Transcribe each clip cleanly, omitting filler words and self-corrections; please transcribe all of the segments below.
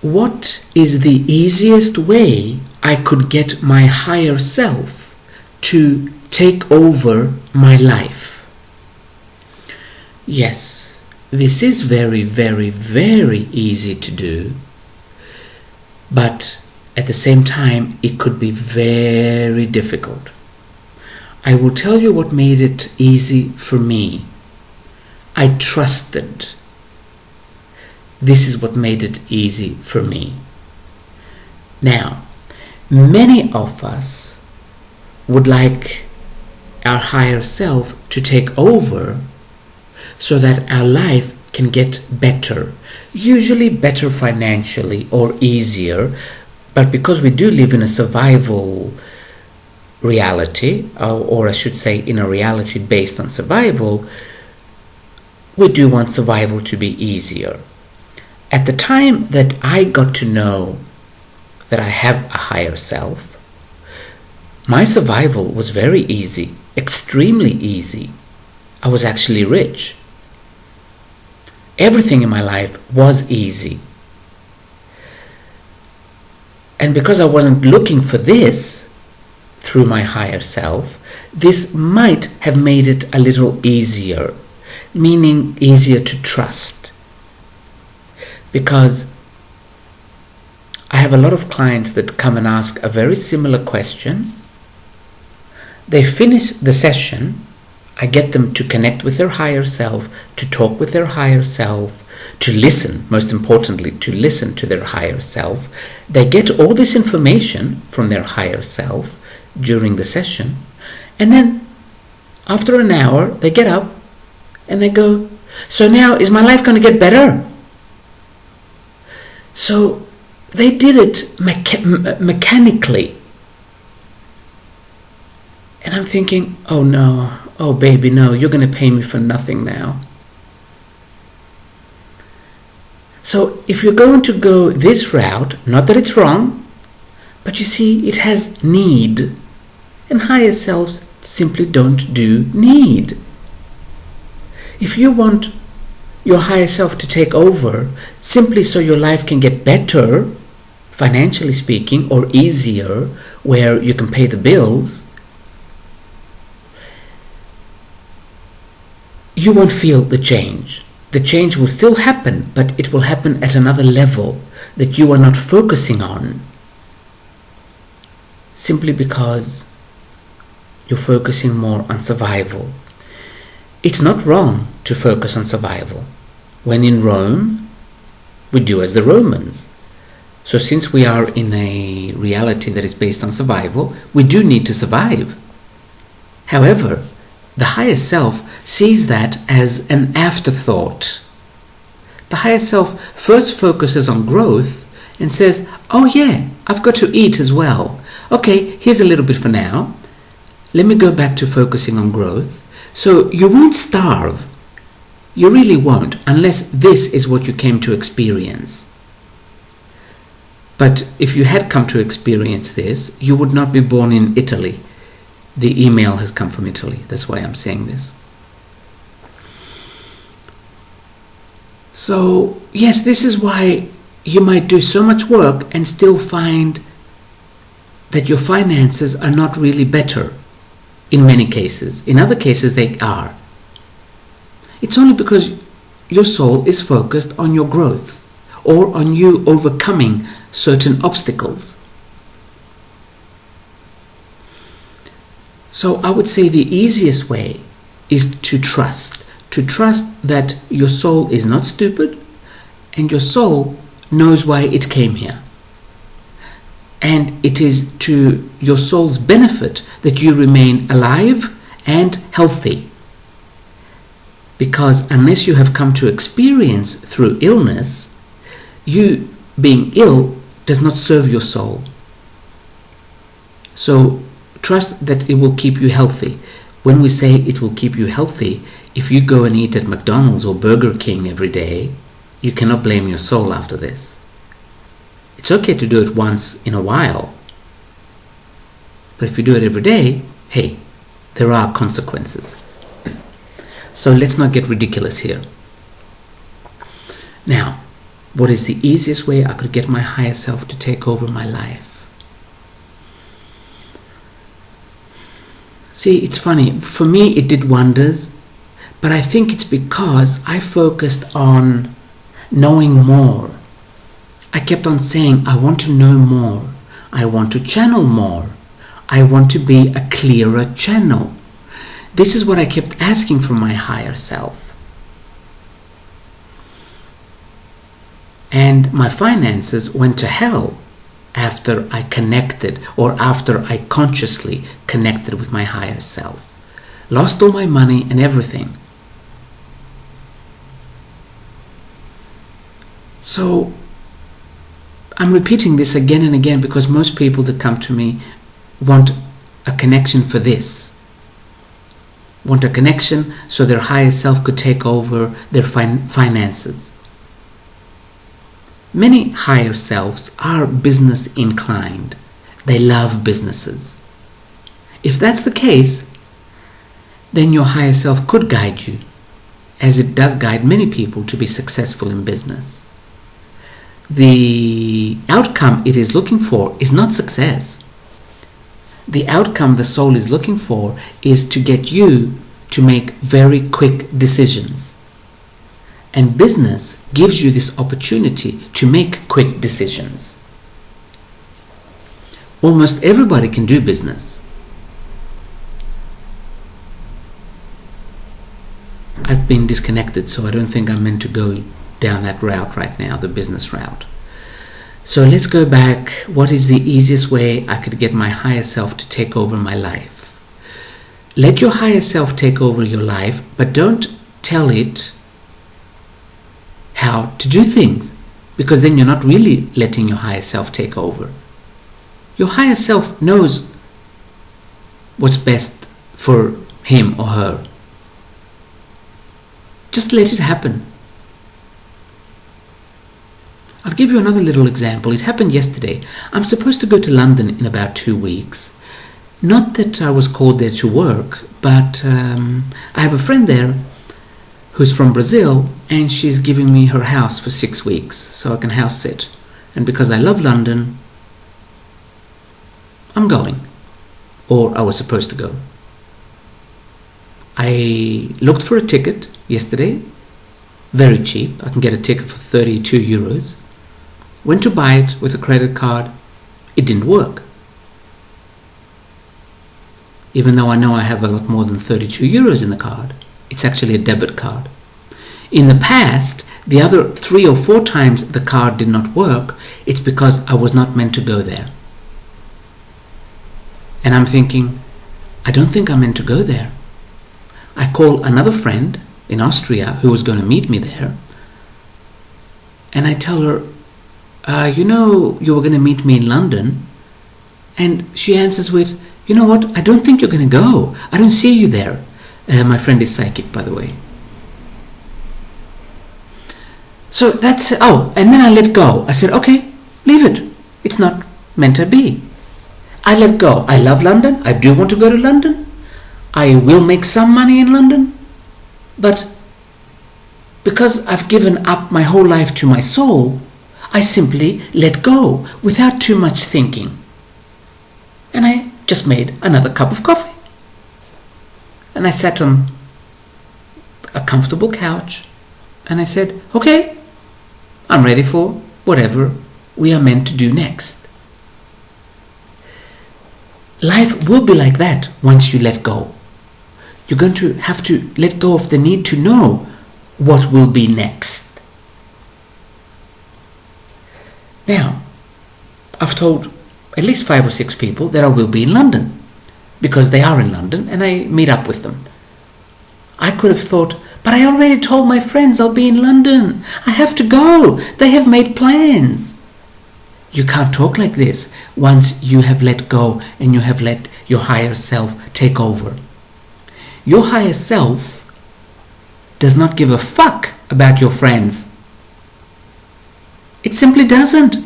what is the easiest way I could get my higher self to take over my life? Yes, this is very, very, very easy to do, but at the same time, it could be very difficult. I will tell you what made it easy for me. I trusted. This is what made it easy for me. Now, many of us would like our higher self to take over so that our life can get better, usually better financially or easier, but because we do live in a survival reality, or I should say in a reality based on survival, we do want survival to be easier. At the time that I got to know that I have a higher self, my survival was very easy, extremely easy. I was actually rich. Everything in my life was easy. And because I wasn't looking for this through my higher self, this might have made it a little easier, meaning easier to trust. Because I have a lot of clients that come and ask a very similar question. They finish the session. I get them to connect with their higher self, to talk with their higher self, to listen, most importantly, to listen to their higher self. They get all this information from their higher self during the session. And then after an hour, they get up and they go, so now is my life going to get better? So they did it mechanically. And I'm thinking, oh no, oh baby, no, you're going to pay me for nothing now. So if you're going to go this route, not that it's wrong, but you see, it has need. And higher selves simply don't do need. If you want your higher self to take over simply so your life can get better, financially speaking, or easier, where you can pay the bills, you won't feel the change. The change will still happen, but it will happen at another level that you are not focusing on, simply because you're focusing more on survival. It's not wrong to focus on survival. When in Rome, we do as the Romans. So since we are in a reality that is based on survival, we do need to survive. However, the higher self sees that as an afterthought. The higher self first focuses on growth and says, oh yeah, I've got to eat as well. Okay, here's a little bit for now. Let me go back to focusing on growth. So you won't starve. You really won't, unless this is what you came to experience. But if you had come to experience this, you would not be born in Italy. The email has come from Italy. That's why I'm saying this. So, yes, this is why you might do so much work and still find that your finances are not really better in many cases. In other cases, they are. It's only because your soul is focused on your growth or on you overcoming certain obstacles. So I would say the easiest way is to trust that your soul is not stupid and your soul knows why it came here. And it is to your soul's benefit that you remain alive and healthy. Because unless you have come to experience through illness, you being ill does not serve your soul. So trust that it will keep you healthy. When we say it will keep you healthy, if you go and eat at McDonald's or Burger King every day, you cannot blame your soul after this. It's okay to do it once in a while. But if you do it every day, hey, there are consequences. So let's not get ridiculous here. Now, What is the easiest way I could get my higher self to take over my life? See, it's funny. For me, it did wonders, but I think it's because I focused on knowing more. I kept on saying, I want to know more. I want to channel more. I want to be a clearer channel. This is what I kept asking from my higher self. And my finances went to hell after I connected, or after I consciously connected with my higher self. Lost all my money and everything. So I'm repeating this again and again because most people that come to me want a connection for this. Want a connection so their higher self could take over their finances. Many higher selves are business inclined. They love businesses. If that's the case, then your higher self could guide you, as it does guide many people to be successful in business. The outcome it is looking for is not success. The outcome the soul is looking for is to get you to make very quick decisions. And business gives you this opportunity to make quick decisions. Almost everybody can do business. I've been disconnected, so I don't think I'm meant to go down that route right now, the business route. So let's go back. What is the easiest way I could get my higher self to take over my life? Let your higher self take over your life, but don't tell it how to do things, because then you're not really letting your higher self take over. Your higher self knows what's best for him or her. Just let it happen. I'll give you another little example. It happened yesterday. I'm supposed to go to London in about 2 weeks. Not that I was called there to work, but I have a friend there who's from Brazil, and she's giving me her house for 6 weeks so I can house sit. And because I love London, I'm going. Or I was supposed to go. I looked for a ticket yesterday, very cheap. I can get a ticket for 32 euros. Went to buy it with a credit card. It didn't work. Even though I know I have a lot more than 32 euros in the card. It's actually a debit card. In the past, the other 3 or 4 times the card did not work, it's because I was not meant to go there. And I'm thinking, I don't think I'm meant to go there. I call another friend in Austria who was going to meet me there, and I tell her, you know, you were going to meet me in London. And she answers with, you know what, I don't think you're going to go. I don't see you there. My friend is psychic, by the way. So that's, and then I let go. I said, okay, leave it. It's not meant to be. I let go. I love London. I do want to go to London. I will make some money in London. But because I've given up my whole life to my soul, I simply let go without too much thinking. And I just made another cup of coffee. And I sat on a comfortable couch and I said, okay, I'm ready for whatever we are meant to do next. Life will be like that once you let go. You're going to have to let go of the need to know what will be next. Now, I've told at least 5 or 6 people that I will be in London, because they are in London and I meet up with them. I could have thought, but I already told my friends I'll be in London. I have to go. They have made plans. You can't talk like this once you have let go and you have let your higher self take over. Your higher self does not give a fuck about your friends. It simply doesn't.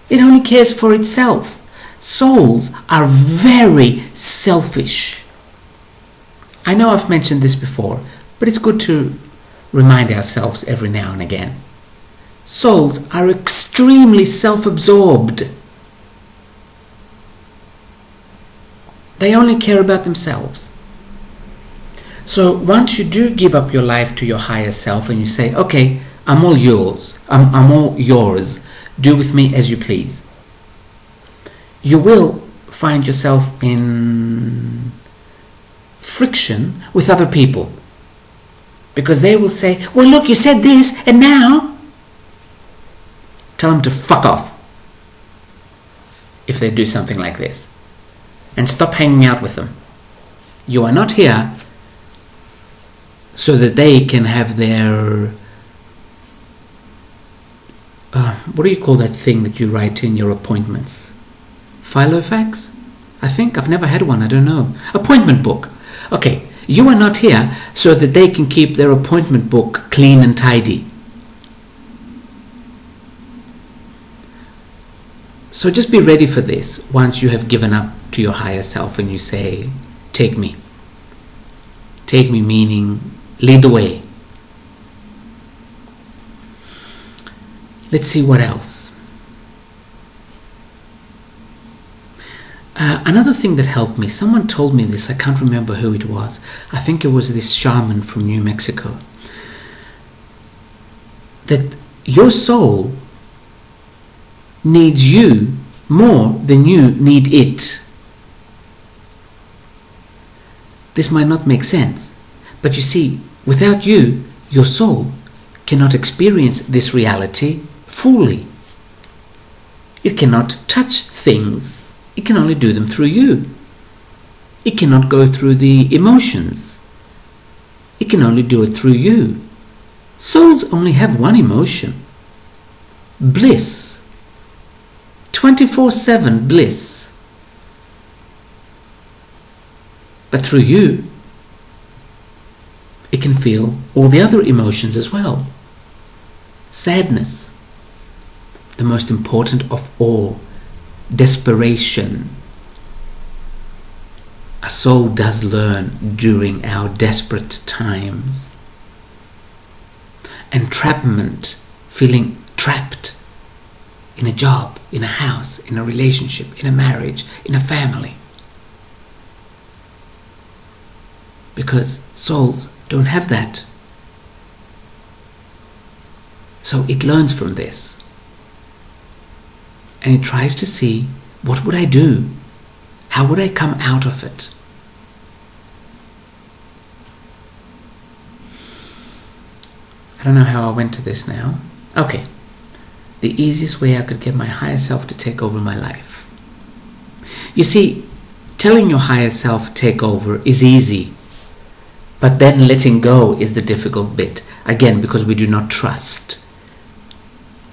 It only cares for itself. Souls are very selfish. I know I've mentioned this before, but it's good to remind ourselves every now and again. Souls are extremely self-absorbed. They only care about themselves. So once you do give up your life to your higher self and you say, okay, I'm all yours, I'm all yours, do with me as you please, you will find yourself in friction with other people. Because they will say, well, look, you said this, and now? Tell them to fuck off if they do something like this. And stop hanging out with them. You are not here so that they can have their... what do you call that thing that you write in your appointments? Filofax? I think. I've never had one. I don't know. Appointment book. Okay. You are not here so that they can keep their appointment book clean and tidy. So just be ready for this once you have given up to your higher self and you say, take me. Take me meaning lead the way. Let's see what else. Another thing that helped me, someone told me this, I can't remember who it was. I think it was this shaman from New Mexico. That your soul needs you more than you need it. This might not make sense, but you see, without you, your soul cannot experience this reality fully. It cannot touch things. It can only do them through you. It cannot go through the emotions. It can only do it through you. Souls only have one emotion. Bliss. 24/7 bliss. But through you, it can feel all the other emotions as well. Sadness. The most important of all. Desperation. A soul does learn during our desperate times. Entrapment, feeling trapped in a job, in a house, in a relationship, in a marriage, in a family. Because souls don't have that. So it learns from this. And it tries to see, what would I do? How would I come out of it? I don't know how I went to this now. Okay. The easiest way I could get my higher self to take over my life. You see, telling your higher self take over is easy. But then letting go is the difficult bit. Again, because we do not trust.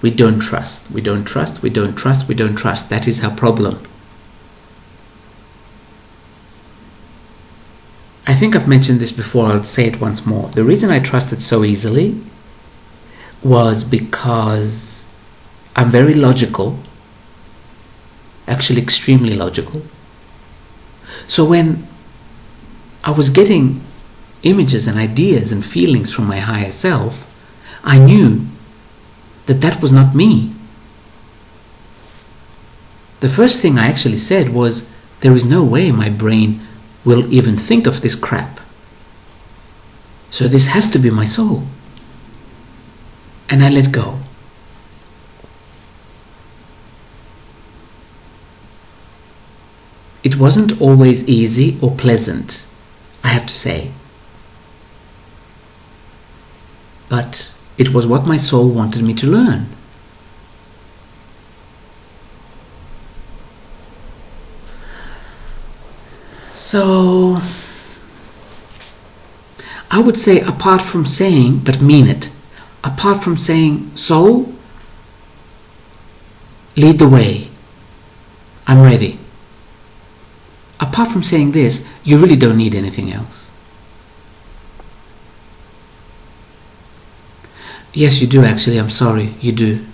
We don't trust. We don't trust. We don't trust. We don't trust. That is our problem. I think I've mentioned this before. I'll say it once more. The reason I trusted so easily was because I'm very logical. Actually, extremely logical. So when I was getting images and ideas and feelings from my higher self, I knew that that was not me. The first thing I actually said was, there is no way my brain will even think of this crap. So this has to be my soul. And I let go. It wasn't always easy or pleasant, I have to say. But it was what my soul wanted me to learn. So, I would say, apart from saying, but mean it, apart from saying, soul, lead the way, I'm ready. Apart from saying this, you really don't need anything else. Yes, you do actually, I'm sorry, you do.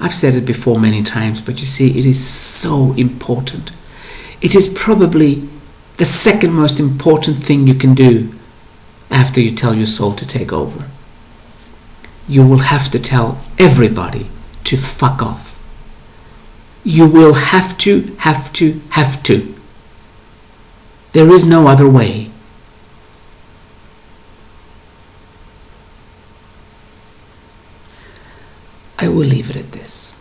I've said it before many times, but you see, it is so important. It is probably the second most important thing you can do after you tell your soul to take over. You will have to tell everybody to fuck off. You will have to. There is no other way. I will leave it at this.